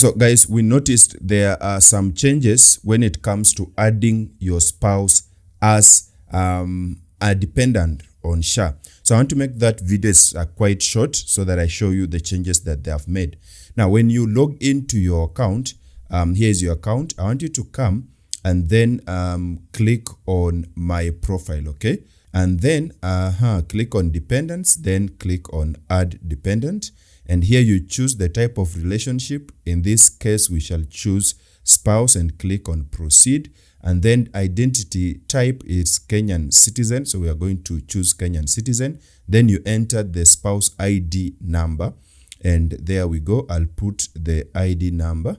So guys, we noticed there are some changes when it comes to adding your spouse as a dependent on SHA. So I want to make that video quite short so that I show you the changes that they have made. Now, when you log into your account, here's your account. I want you to come and then click on my profile, okay? And then click on dependents, then click on add dependent. And here you choose the type of relationship. In this case, we shall choose spouse and click on proceed. And then identity type is Kenyan citizen. So we are going to choose Kenyan citizen. Then you enter the spouse ID number. And there we go. I'll put the ID number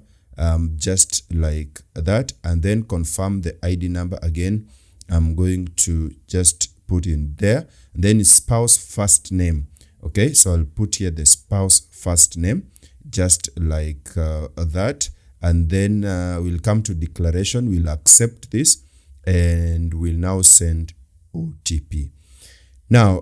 just like that. And then confirm the ID number again. I'm going to just put in there. And then spouse first name. Okay, so I'll put here the spouse first name, just like that. And then we'll come to declaration. We'll accept this and we'll now send OTP. Now,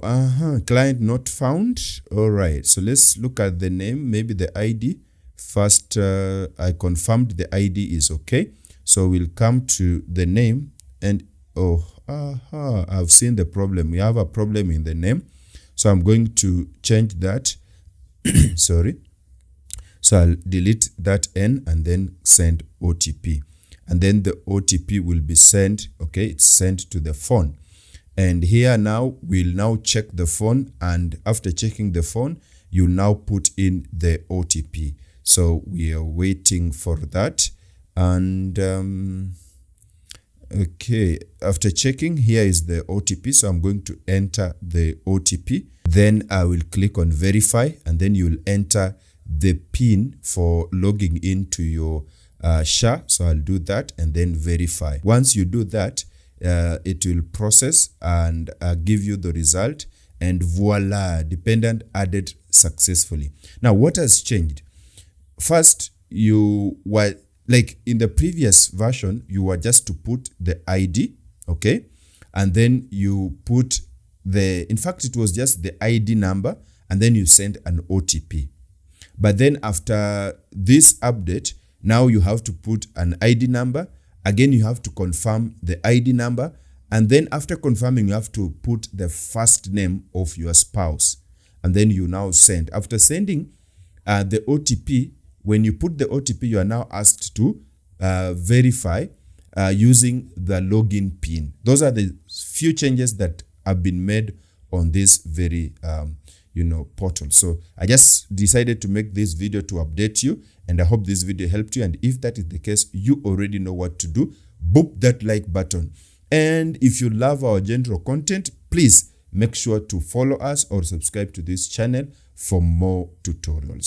client not found. All right, so let's look at the name, maybe the ID. First, I confirmed the ID is okay. So we'll come to the name and, I've seen the problem. We have a problem in the name. So I'm going to change that. Sorry. So I'll delete that N and then send OTP. And then the OTP will be sent. Okay, it's sent to the phone. And here now, we'll now check the phone. And after checking the phone, you now put in the OTP. So we are waiting for that. And okay, after checking, here is the OTP. So I'm going to enter the OTP. Then I will click on verify, and then you will enter the PIN for logging into your SHA. So I'll do that and then verify. Once you do that, it will process and give you the result. And voila, dependent added successfully. Now, what has changed? First, you were like in the previous version, you were just to put the ID, okay? And then you put in fact, it was just the ID number, and then you send an OTP. But then after this update, now you have to put an ID number. Again, you have to confirm the ID number. And then after confirming, you have to put the first name of your spouse. And then you now send. After sending the OTP, when you put the OTP, you are now asked to verify using the login PIN. Those are the few changes that have been made on this very portal. So I just decided to make this video to update you, and I hope this video helped you. And if that is the case, you already know what to do. Boop that like button. And if you love our general content, please make sure to follow us or subscribe to this channel for more tutorials.